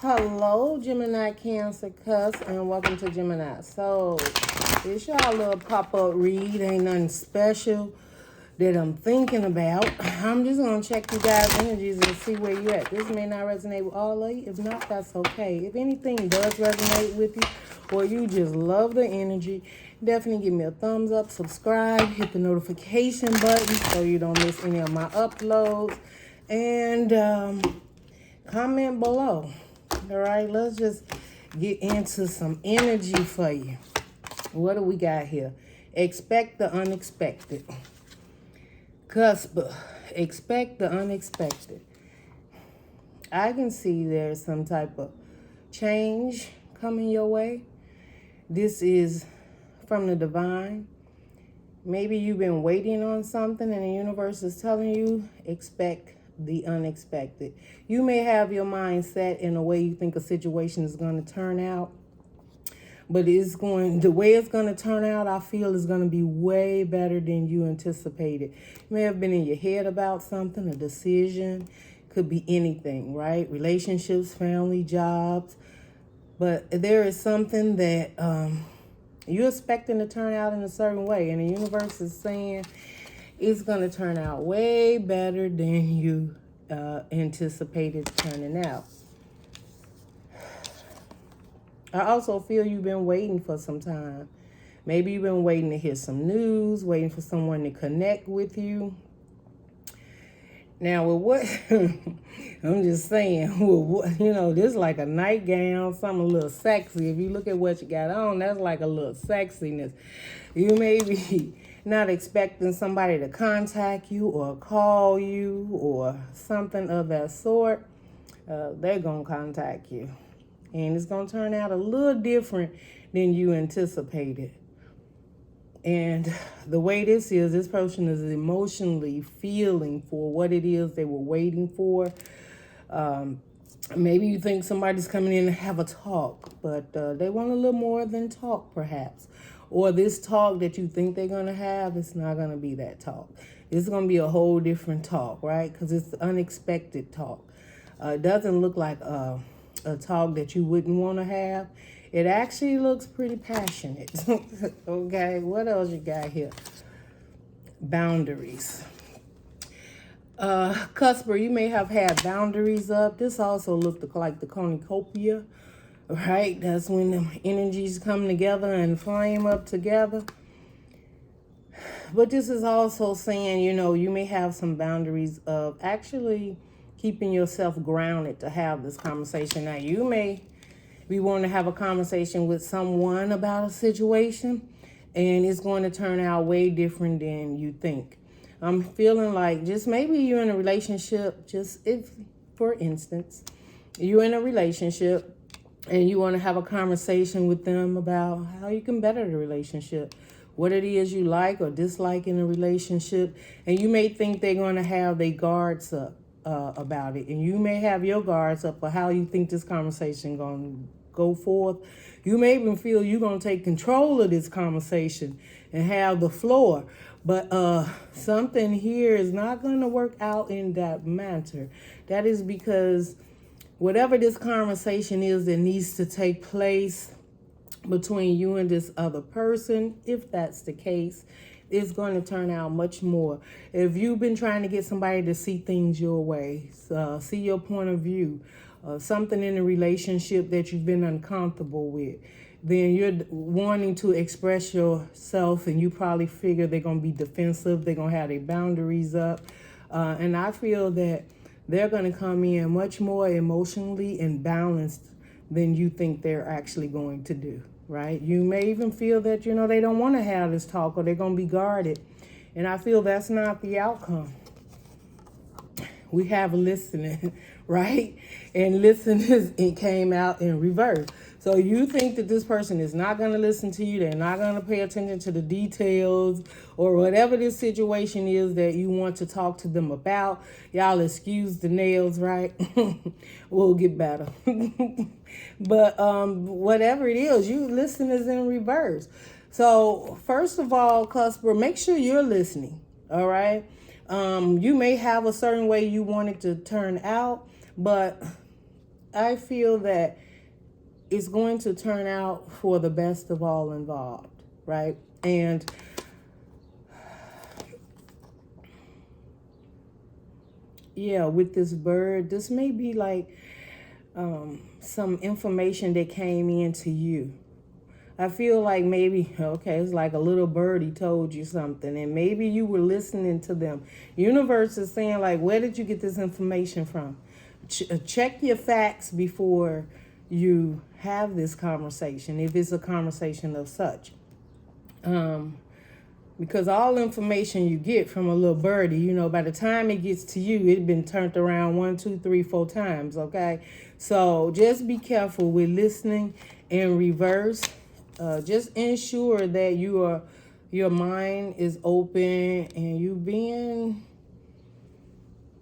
Hello, Gemini, Cancer, Cusp, and welcome to Gemini. So, it's y'all little pop-up read. Ain't nothing special that I'm thinking about. I'm just going to check you guys' energies and see where you at. This may not resonate with all of you. If not, that's okay. If anything does resonate with you or you just love the energy, definitely give me a thumbs up, subscribe, hit the notification button so you don't miss any of my uploads, and comment below. All right, let's just get into some energy for you. What do we got here? Expect the unexpected. Cusp, expect the unexpected. I can see there's some type of change coming your way. This is from the divine. Maybe you've been waiting on something and the universe is telling you, expect the unexpected. You may have your mind set in a way you think a situation is going to turn out. But the way it's going to turn out, I feel, is going to be way better than you anticipated. You may have been in your head about something, a decision, could be anything, right? Relationships, family, jobs. But there is something that you're expecting to turn out in a certain way. And the universe is saying it's going to turn out way better than you anticipated turning out. I also feel you've been waiting for some time. Maybe you've been waiting to hear some news, waiting for someone to connect with you. Now, with what, I'm just saying, this is like a nightgown, something a little sexy. If you look at what you got on, that's like a little sexiness. You may be not expecting somebody to contact you or call you or something of that sort. They're going to contact you. And it's going to turn out a little different than you anticipated. And the way this person is emotionally feeling for what it is they were waiting for. Maybe you think somebody's coming in to have a talk, but they want a little more than talk, perhaps. Or this talk that you think they're going to have, it's not going to be that talk. It's going to be a whole different talk, right? Because it's unexpected talk. It doesn't look like a talk that you wouldn't want to have. It actually looks pretty passionate. Okay, what else you got here? Boundaries. Cusper, you may have had boundaries up. This also looked like the cornucopia, right? That's when the energies come together and flame up together. But this is also saying, you may have some boundaries of actually keeping yourself grounded to have this conversation. Now, you may be wanting to have a conversation with someone about a situation, and it's going to turn out way different than you think. I'm feeling like just maybe you're in a relationship, for instance, you're in a relationship and you want to have a conversation with them about how you can better the relationship, what it is you like or dislike in a relationship, and you may think they're going to have their guards up about it, and you may have your guards up for how you think this conversation going to go forth. You may even feel you're going to take control of this conversation and have the floor, but something here is not going to work out in that manner. That is because whatever this conversation is that needs to take place between you and this other person, if that's the case, it's going to turn out much more. If you've been trying to get somebody to see things your way, see your point of view, something in a relationship that you've been uncomfortable with, then you're wanting to express yourself, and you probably figure they're going to be defensive, they're going to have their boundaries up. And I feel that they're going to come in much more emotionally imbalanced than you think they're actually going to do. Right? You may even feel that, they don't want to have this talk, or they're going to be guarded. And I feel that's not the outcome. We have listening, right? And listening, it came out in reverse. So you think that this person is not going to listen to you. They're not going to pay attention to the details or whatever this situation is that you want to talk to them about. Y'all excuse the nails, right? We'll get better. But whatever it is, you listen is in reverse. So first of all, Cusper, make sure you're listening, all right? You may have a certain way you want it to turn out, but I feel that it's going to turn out for the best of all involved, right? And yeah, with this bird, this may be like some information that came into you. I feel like maybe, okay, it's like a little birdie told you something, and maybe you were listening to them. Universe is saying, like, where did you get this information from? Check your facts before you have this conversation, if it's a conversation of such. Because all information you get from a little birdie, you know, by the time it gets to you, it's been turned around 1, 2, 3, 4 times, okay? So just be careful with listening in reverse. Just ensure that your mind is open and you being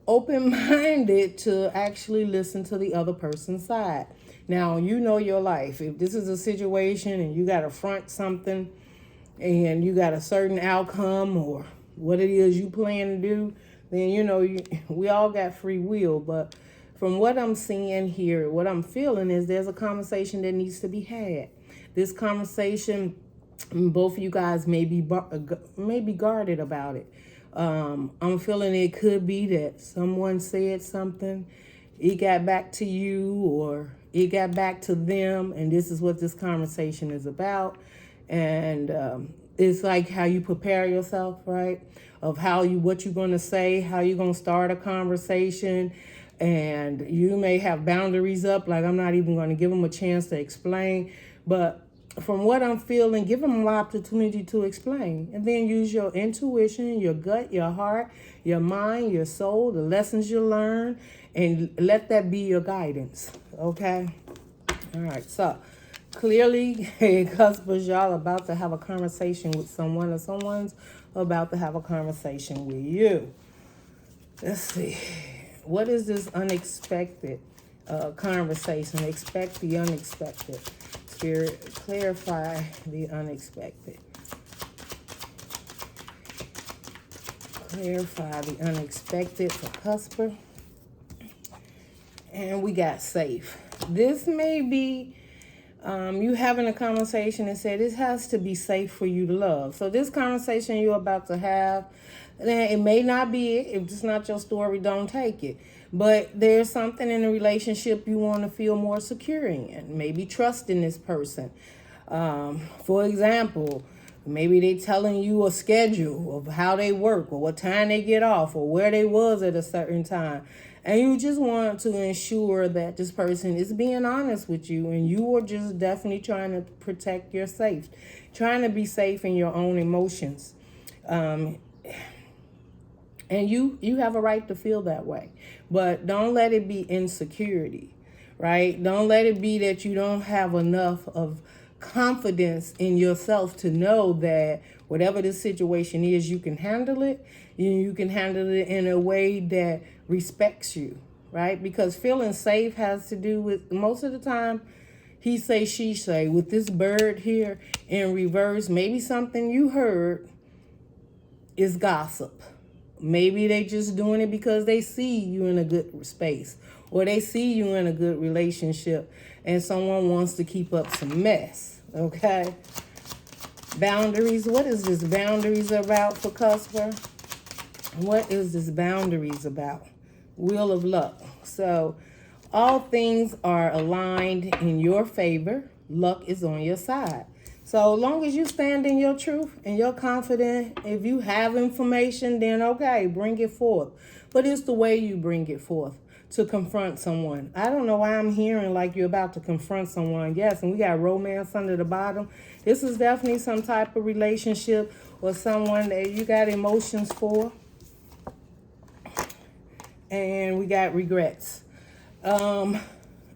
open-minded to actually listen to the other person's side. Now, you know your life. If this is a situation and you got to front something and you got a certain outcome or what it is you plan to do, then, you know, we all got free will. But from what I'm seeing here, what I'm feeling is there's a conversation that needs to be had. This conversation, both of you guys may be guarded about it. I'm feeling it could be that someone said something, it got back to you or it got back to them, and this is what this conversation is about. And it's like how you prepare yourself, right? Of what you're going to say, how you're going to start a conversation. And you may have boundaries up, like I'm not even going to give them a chance to explain. But from what I'm feeling, give them an opportunity to explain. And then use your intuition, your gut, your heart, your mind, your soul, the lessons you learn, and let that be your guidance, okay? All right, so clearly, Cuspers, y'all about to have a conversation with someone, or someone's about to have a conversation with you. Let's see. What is this unexpected conversation? Expect the unexpected. Spirit, clarify the unexpected. Clarify the unexpected for Cusper. And we got safe. This may be you having a conversation and say this has to be safe for you to love. So this conversation you're about to have, it may not be it. If it's not your story, don't take it. But there's something in a relationship you want to feel more secure in. Maybe trust in this person. For example, maybe they telling you a schedule of how they work or what time they get off or where they was at a certain time. And you just want to ensure that this person is being honest with you, and you are just definitely trying to protect your safe, trying to be safe in your own emotions. And you have a right to feel that way, but don't let it be insecurity, right? Don't let it be that you don't have enough of confidence in yourself to know that whatever the situation is, you can handle it. You can handle it in a way that respects you, right? Because feeling safe has to do with, most of the time, he say, she say. With this bird here in reverse, maybe something you heard is gossip. Maybe they just doing it because they see you in a good space, or they see you in a good relationship and someone wants to keep up some mess, okay? Boundaries. What is this boundaries about for Cusper? What is this boundaries about? Wheel of luck. So all things are aligned in your favor. Luck is on your side. So long as you stand in your truth and you're confident, if you have information, then okay, bring it forth. But it's the way you bring it forth to confront someone. I don't know why I'm hearing like you're about to confront someone. Yes, and we got romance under the bottom. This is definitely some type of relationship or someone that you got emotions for. And we got regrets.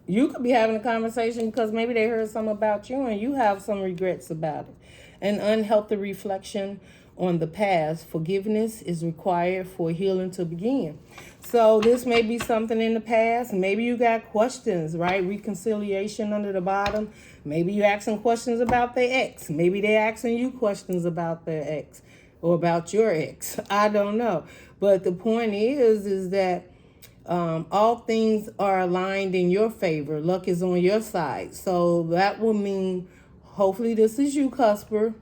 You could be having a conversation because maybe they heard something about you and you have some regrets about it. An unhealthy reflection on the past. Forgiveness is required for healing to begin. So this may be something in the past. Maybe you got questions, right? Reconciliation under the bottom. Maybe you're asking questions about their ex. Maybe they're asking you questions about their ex or about your ex. I don't know. But the point is that All things are aligned in your favor. Luck is on your side. So that will mean, hopefully this is you, Cusper,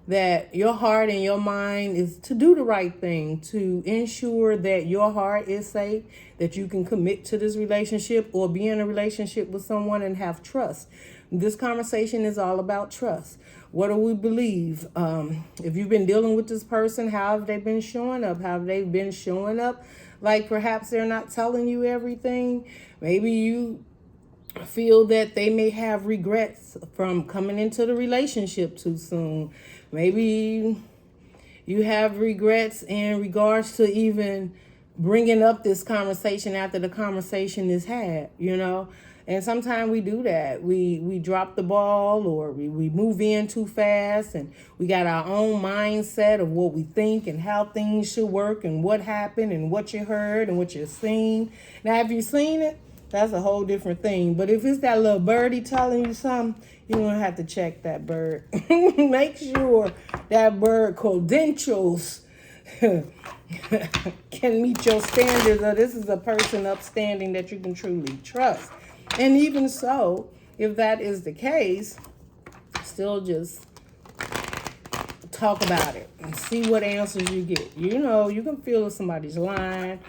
that your heart and your mind is to do the right thing, to ensure that your heart is safe, that you can commit to this relationship or be in a relationship with someone and have trust. This conversation is all about trust. What do we believe? If you've been dealing with this person, how have they been showing up? How have they been showing up? Like perhaps they're not telling you everything. Maybe you feel that they may have regrets from coming into the relationship too soon. Maybe you have regrets in regards to even bringing up this conversation after the conversation is had, you know. And sometimes we do that. We drop the ball, or we move in too fast, and we got our own mindset of what we think and how things should work and what happened and what you heard and what you've seen. Now, have you seen it? That's a whole different thing. But if it's that little birdie telling you something, you're going to have to check that bird. Make sure that bird credentials can meet your standards, or this is a person upstanding that you can truly trust. And even so, if that is the case, still just talk about it and see what answers you get. You know, you can feel if somebody's lying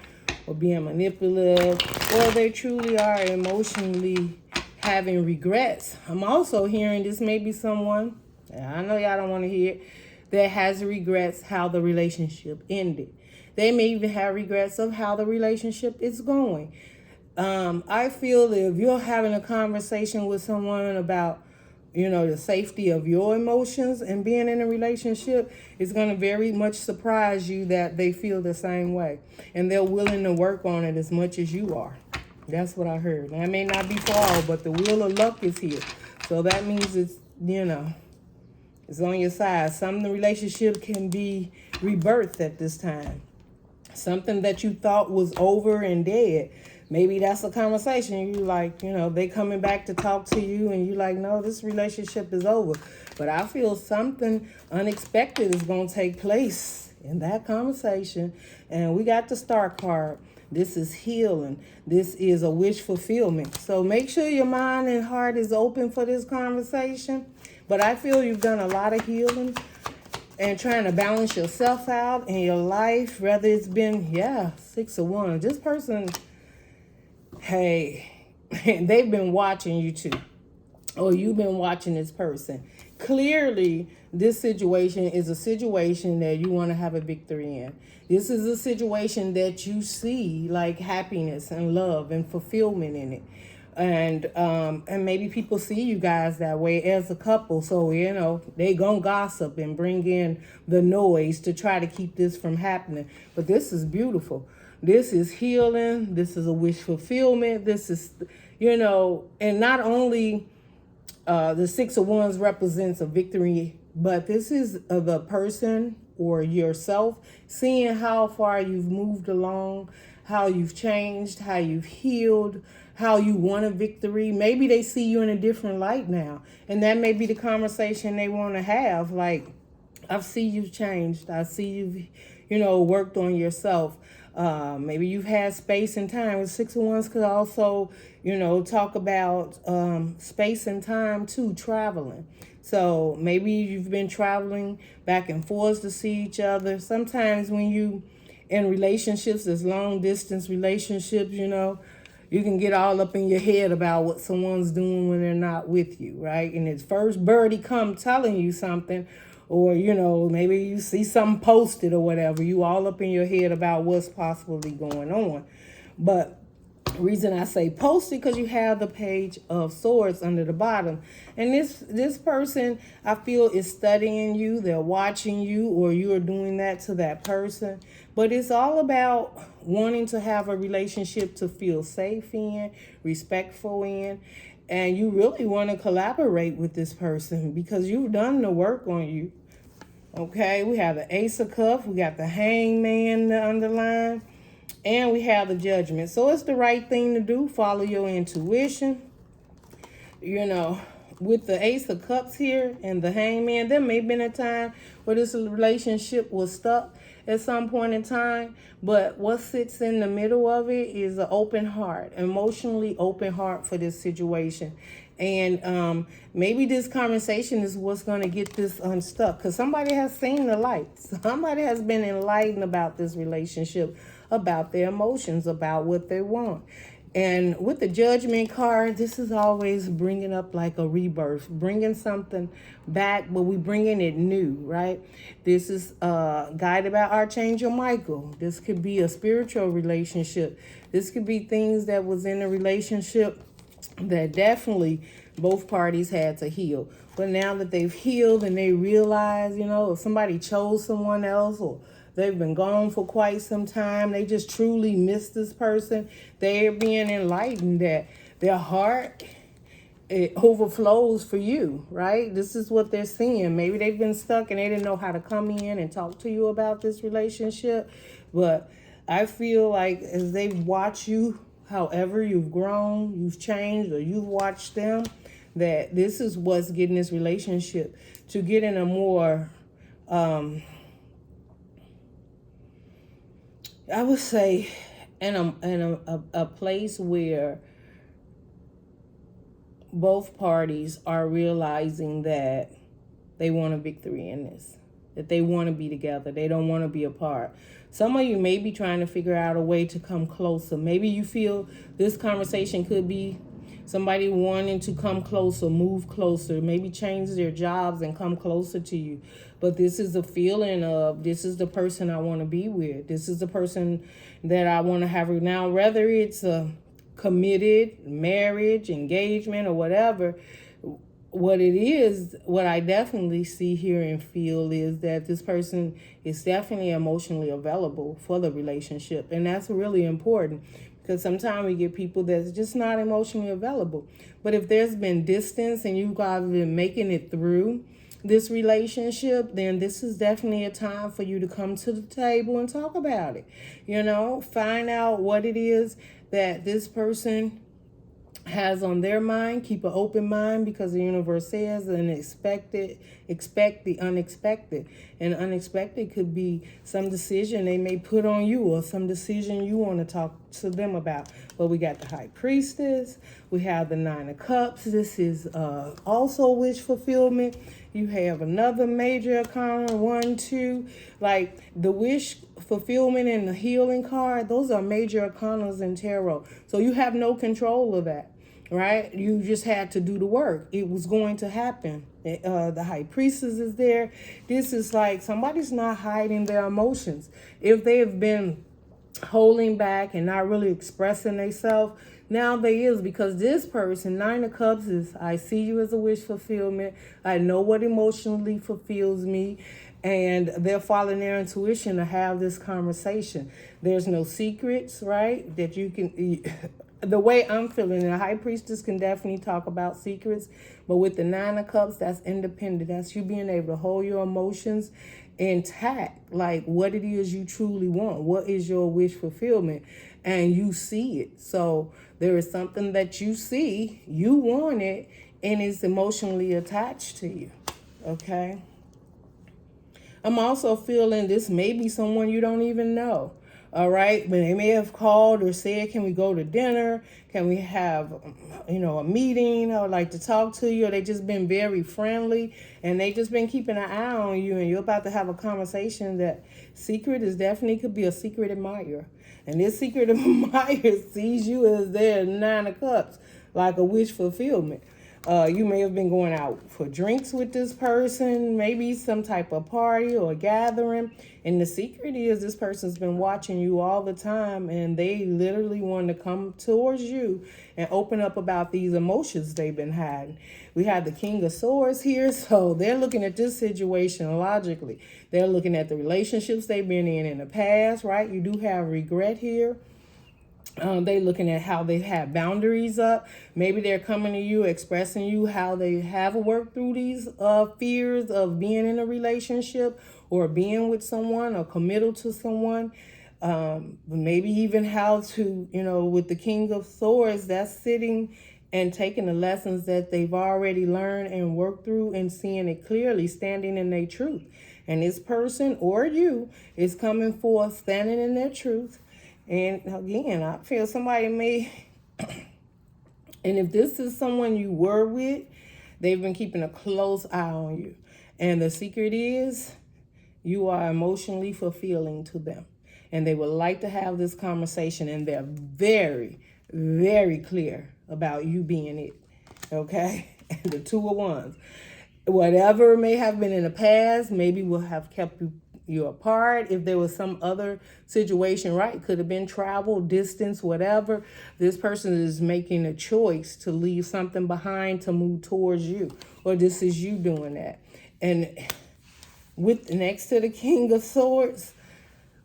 or being manipulative, or they truly are emotionally having regrets. I'm also hearing this may be someone, I know y'all don't want to hear it, that has regrets how the relationship ended. They may even have regrets of how the relationship is going. I feel that if you're having a conversation with someone about, you know, the safety of your emotions and being in a relationship, it's going to very much surprise you that they feel the same way. And they're willing to work on it as much as you are. That's what I heard. That may not be for all, but the wheel of luck is here. So that means it's, you know, it's on your side. Some of the relationship can be rebirthed at this time. Something that you thought was over and dead. Maybe that's a conversation. You like, you know, they coming back to talk to you and you like, no, this relationship is over. But I feel something unexpected is going to take place in that conversation. And we got the Star card. This is healing. This is a wish fulfillment. So make sure your mind and heart is open for this conversation. But I feel you've done a lot of healing and trying to balance yourself out in your life. Whether it's been, 6 of Wands. This person, hey, they've been watching you too. Or you've been watching this person. Clearly, this situation is a situation that you want to have a victory in. This is a situation that you see like happiness and love and fulfillment in it. And maybe people see you guys that way as a couple. So, you know, they gonna gossip and bring in the noise to try to keep this from happening. But this is beautiful. This is healing. This is a wish fulfillment. This is, you know, and not only the 6 of Wands represents a victory, but this is the person or yourself seeing how far you've moved along, how you've changed, how you've healed, how you want a victory. Maybe they see you in a different light now. And that may be the conversation they want to have. Like, I see you've changed. I see you've, you know, worked on yourself. Maybe you've had space and time. With 6 of Wands could also, you know, talk about space and time too, traveling. So maybe you've been traveling back and forth to see each other. Sometimes when you in relationships, there's long distance relationships, you know, you can get all up in your head about what someone's doing when they're not with you, right? And it's first birdie come telling you something, or, you know, maybe you see something posted or whatever, you all up in your head about what's possibly going on. But the reason I say posted, because you have the Page of Swords under the bottom. And this person, I feel, is studying you. They're watching you, or you are doing that to that person. But it's all about wanting to have a relationship to feel safe in, respectful in. And you really want to collaborate with this person because you've done the work on you. Okay, we have the Ace of Cups. We got the Hangman, the underline. And we have the Judgment. So it's the right thing to do. Follow your intuition. You know, with the Ace of Cups here and the Hangman, there may have been a time where this relationship was stuck at some point in time. But what sits in the middle of it is an open heart, emotionally open heart for this situation. And maybe this conversation is what's going to get this unstuck, because somebody has seen the light. Somebody has been enlightened about this relationship, about their emotions, about what they want. And with the Judgment card, this is always bringing up like a rebirth, bringing something back, but we bringing it new, right? This is guided by Archangel Michael. This could be a spiritual relationship. This could be things that was in a relationship that definitely both parties had to heal. But now that they've healed and they realize, you know, if somebody chose someone else, or they've been gone for quite some time, they just truly miss this person, they're being enlightened that their heart, it overflows for you, right? This is what they're seeing. Maybe they've been stuck and they didn't know how to come in and talk to you about this relationship. But I feel like as they watch you, however you've grown, you've changed, or you've watched them, that this is what's getting this relationship to get in a more, I would say, in a place where both parties are realizing that they want a victory in this, that they want to be together. They don't want to be apart. Some of you may be trying to figure out a way to come closer. Maybe you feel this conversation could be somebody wanting to come closer, move closer, maybe change their jobs and come closer to you. But this is a feeling of, this is the person I want to be with. This is the person that I want to have now, whether it's a committed marriage, engagement, or whatever. What it is, what I definitely see, hear, and feel is that this person is definitely emotionally available for the relationship. And that's really important, because sometimes we get people that's just not emotionally available. But if there's been distance and you guys have been making it through this relationship, then this is definitely a time for you to come to the table and talk about it. You know, find out what it is that this person has on their mind. Keep an open mind, because the universe says expect the unexpected. And unexpected could be some decision they may put on you, or some decision you want to talk to them about. But we got the High Priestess. We have the Nine of Cups. This is also wish fulfillment. You have another major arcana, 1, 2. Like the wish fulfillment and the healing card, those are major arcanas in tarot. So you have no control of that. Right? You just had to do the work. It was going to happen. The High Priestess is there. This is like somebody's not hiding their emotions. If they have been holding back and not really expressing themselves, now they is, because this person, Nine of Cups, is I see you as a wish fulfillment. I know what emotionally fulfills me. And they're following their intuition to have this conversation. There's no secrets, right? That you can... The way I'm feeling, the High Priestess can definitely talk about secrets, but with the Nine of Cups, that's independent. That's you being able to hold your emotions intact, like what it is you truly want. What is your wish fulfillment? And you see it. So there is something that you see, you want it, and it's emotionally attached to you, okay? I'm also feeling this may be someone you don't even know. All right, but they may have called or said, can we go to dinner? Can we have, a meeting? I would like to talk to you. Or they just been very friendly, and they just been keeping an eye on you, and you're about to have a conversation. That secret is definitely could be a secret admirer. And this secret admirer sees you as their Nine of Cups, like a wish fulfillment. You may have been going out for drinks with this person, maybe some type of party or gathering. And the secret is this person's been watching you all the time, and they literally want to come towards you and open up about these emotions they've been hiding. We have the King of Swords here, so they're looking at this situation logically. They're looking at the relationships they've been in the past, right? You do have regret here. They looking at how they have boundaries up. Maybe they're coming to you, expressing you how they have worked through these fears of being in a relationship or being with someone or committal to someone. Maybe even how to, with the King of Swords, that's sitting and taking the lessons that they've already learned and worked through and seeing it clearly, standing in their truth. And this person or you is coming forth, standing in their truth. And again, I feel somebody may, and if this is someone you were with, they've been keeping a close eye on you. And the secret is you are emotionally fulfilling to them. And they would like to have this conversation, and they're very, very clear about you being it. Okay? And the 2 of Wands. Whatever may have been in the past, maybe will have kept you apart. If there was some other situation, right? Could have been travel, distance, whatever. This person is making a choice to leave something behind to move towards you. Or this is you doing that. And with next to the King of Swords,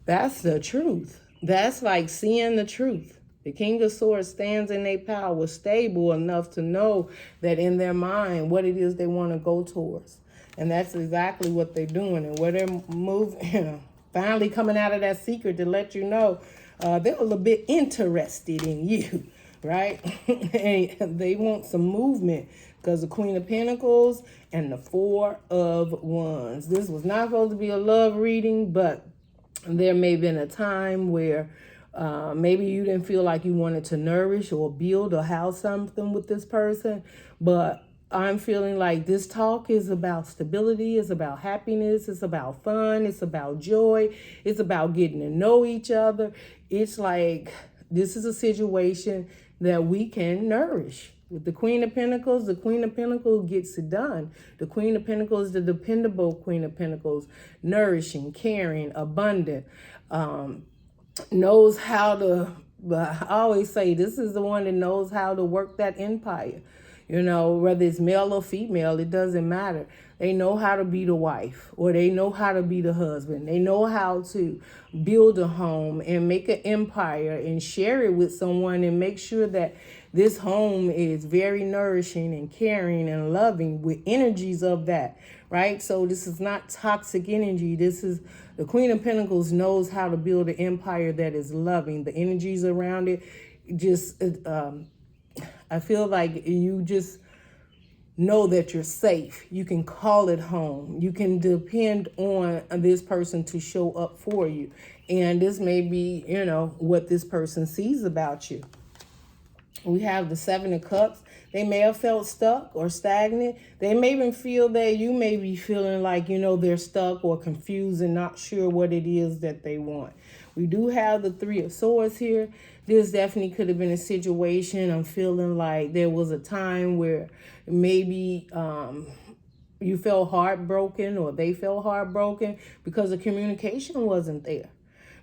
that's the truth. That's like seeing the truth. The King of Swords stands in their power, stable enough to know that in their mind what it is they want to go towards. And that's exactly what they're doing. And where they're moving, finally coming out of that secret to let you know they're a little bit interested in you, right? And they want some movement because the Queen of Pentacles and the 4 of Wands. This was not supposed to be a love reading, but there may have been a time where maybe you didn't feel like you wanted to nourish or build or house something with this person. But I'm feeling like this talk is about stability, it's about happiness, it's about fun, it's about joy, it's about getting to know each other. It's like this is a situation that we can nourish. With the Queen of Pentacles, the Queen of Pentacles gets it done. The Queen of Pentacles is the dependable Queen of Pentacles, nourishing, caring, abundant, knows how to, I always say this is the one that knows how to work that empire. You know, whether it's male or female, it doesn't matter. They know how to be the wife, or they know how to be the husband. They know how to build a home and make an empire and share it with someone and make sure that this home is very nourishing and caring and loving with energies of that, right? So this is not toxic energy. This is the Queen of Pentacles knows how to build an empire that is loving. The energies around it just, I feel like you just know that you're safe. You can call it home. You can depend on this person to show up for you. And this may be, you know, what this person sees about you. We have the 7 of Cups. They may have felt stuck or stagnant. They may even feel that you may be feeling like, you know, they're stuck or confused and not sure what it is that they want. We do have the 3 of Swords here. This definitely could have been a situation. I'm feeling like there was a time where maybe you felt heartbroken or they felt heartbroken because the communication wasn't there.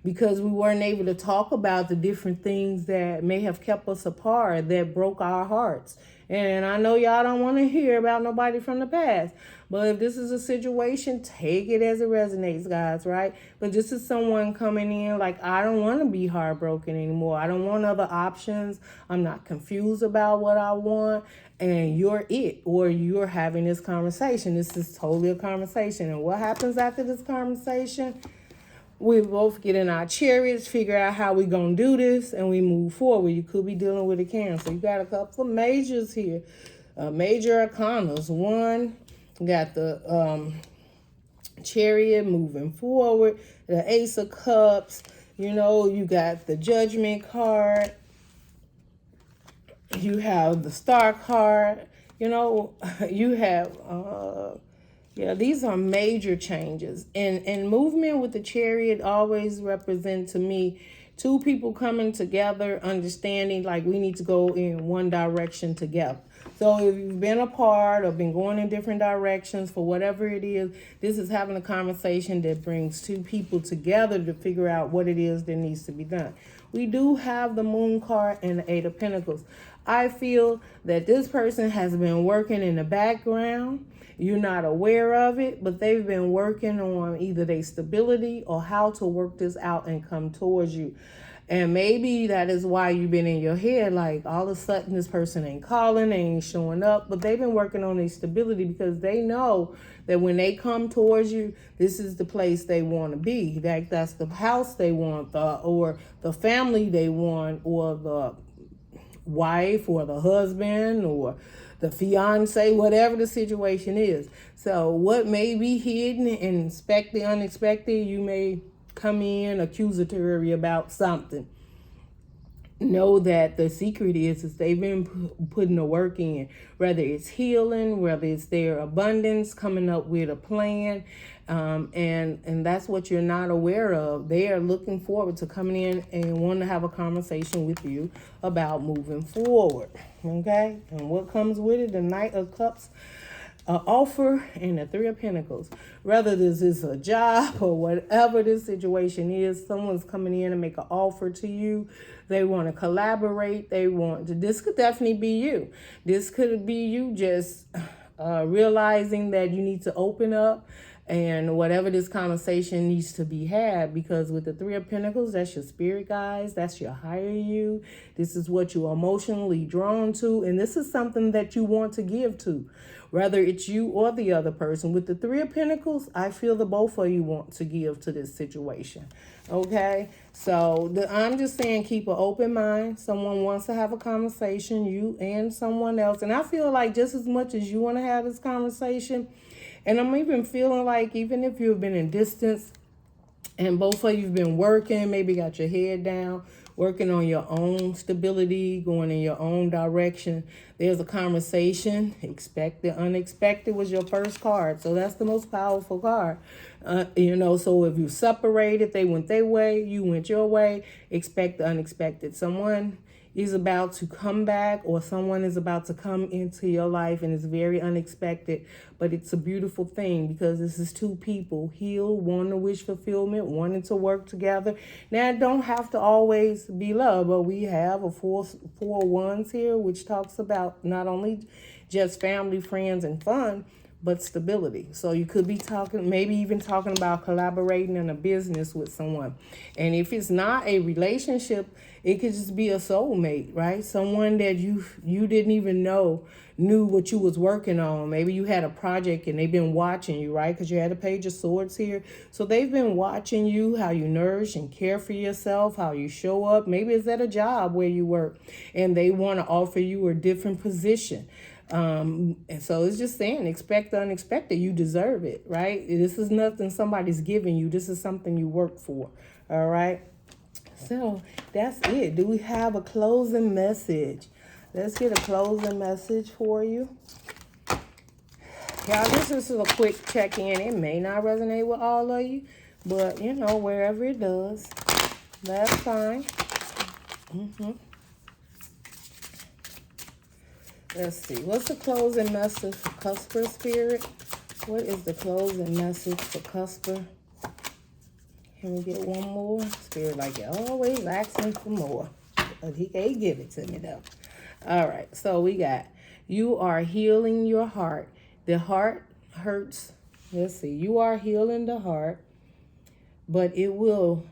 Because we weren't able to talk about the different things that may have kept us apart, that broke our hearts. And I know y'all don't want to hear about nobody from the past. But if this is a situation, take it as it resonates, guys, right? But this is someone coming in like, I don't want to be heartbroken anymore. I don't want other options. I'm not confused about what I want. And you're it, or you're having this conversation. This is totally a conversation. And what happens after this conversation? We both get in our chariots, figure out how we're going to do this, and we move forward. You could be dealing with a Cancer. You got a couple of majors here. Major arcanas. One, got the chariot moving forward. The Ace of Cups. You know, you got the Judgment card. You have the Star card. You know, you have... yeah, these are major changes. And movement with the chariot always represent to me 2 people coming together, understanding like we need to go in one direction together. So if you've been apart or been going in different directions for whatever it is, this is having a conversation that brings 2 people together to figure out what it is that needs to be done. We do have the Moon card and the 8 of Pentacles. I feel that this person has been working in the background. You're not aware of it, but they've been working on either their stability or how to work this out and come towards you. And maybe that is why you've been in your head, like all of a sudden this person ain't calling, they ain't showing up, but they've been working on their stability because they know that when they come towards you, this is the place they want to be. That's the house they want, or the family they want, or the wife or the husband or the fiance, whatever the situation is. So what may be hidden and expect the unexpected, you may come in accusatory about something. Know that the secret is they've been putting the work in, whether it's healing, whether it's their abundance, coming up with a plan, and that's what you're not aware of. They are looking forward to coming in and want to have a conversation with you about moving forward. Okay, and what comes with it? The Knight of Cups, offer, and the Three of Pentacles. Whether this is a job or whatever this situation is, someone's coming in and make an offer to you. They want to collaborate. This could definitely be you. This could be you just realizing that you need to open up, and whatever this conversation needs to be had, because with the Three of Pentacles, that's your spirit guides, that's your higher you. This is what you're emotionally drawn to, and this is something that you want to give to, whether it's you or the other person. With the Three of Pentacles, I feel the both of you want to give to this situation. Okay, so I'm just saying, keep an open mind. Someone wants to have a conversation, you and someone else, and I feel like just as much as you want to have this conversation, and I'm even feeling like even if you've been in distance and both of you've been working, maybe got your head down, working on your own stability, going in your own direction, there's a conversation. Expect the unexpected was your first card. So that's the most powerful card. So if you separated, they went their way, you went your way, expect the unexpected. Someone is about to come back, or someone is about to come into your life, and it's very unexpected, but it's a beautiful thing because this is two people healed, wanting to wish fulfillment, wanting to work together. Now, it don't have to always be love, but we have a four wands here, which talks about not only just family, friends, and fun, but stability. So you could be talking, maybe even talking about collaborating in a business with someone. And if it's not a relationship, it could just be a soulmate, right? Someone that you didn't even knew what you was working on. Maybe you had a project and they've been watching you, right? Because you had a Page of Swords here. So they've been watching you, how you nourish and care for yourself, how you show up. Maybe it's at a job where you work and they want to offer you a different position. And so it's just saying, expect the unexpected. You deserve it, right? This is nothing somebody's giving you. This is something you work for. All right. So that's it. Do we have a closing message? Let's get a closing message for you. Y'all, this is a quick check-in. It may not resonate with all of you, but wherever it does, that's fine. Let's see. What's the closing message for Cusper Spirit? What is the closing message for Cusper? Can we get one more? Spirit like you're always asking for more. But he can't give it to me though. All right. So we got, you are healing your heart. The heart hurts. Let's see. You are healing the heart, but it will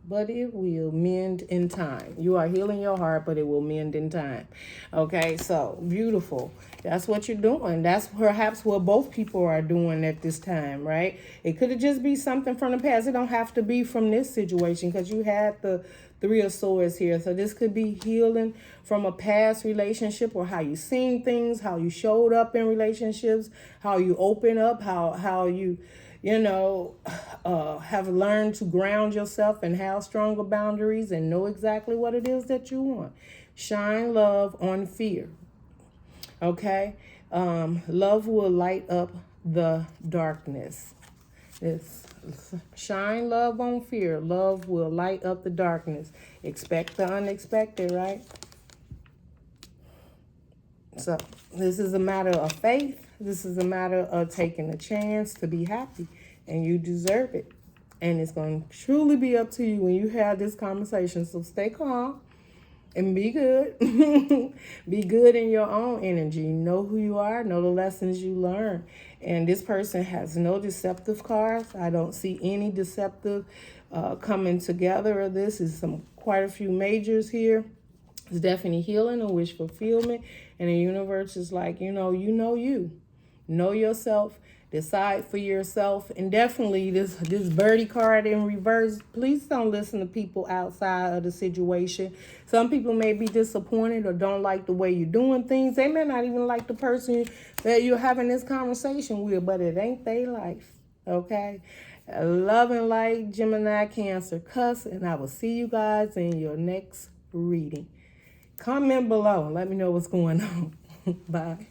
mend in time. You are healing your heart, but it will mend in time. Okay, so beautiful. That's what you're doing. That's perhaps what both people are doing at this time, right? It could have just be something from the past. It don't have to be from this situation, because you had the Three of Swords here. So this could be healing from a past relationship, or how you seen things, how you showed up in relationships, how you open up, how you have learned to ground yourself and have stronger boundaries and know exactly what it is that you want. Shine love on fear. Okay? Love will light up the darkness. Shine love on fear. Love will light up the darkness. Expect the unexpected, right? So this is a matter of faith. This is a matter of taking a chance to be happy, and you deserve it. And it's going to truly be up to you when you have this conversation. So stay calm and be good. Be good in your own energy. Know who you are. Know the lessons you learn. And this person has no deceptive cards. I don't see any deceptive coming together of this. Is quite a few majors here. It's definitely healing and wish fulfillment. And the universe is like, you know you. Know yourself Decide for yourself. And definitely this birdie card in reverse, please don't listen to people outside of the situation. Some people may be disappointed or don't like the way you're doing things. They may not even like the person that you're having this conversation with, but it ain't their life. Okay? Love and light, Gemini, Cancer, Cusp, and I will see you guys in your next reading. Comment below. Let me know what's going on. Bye.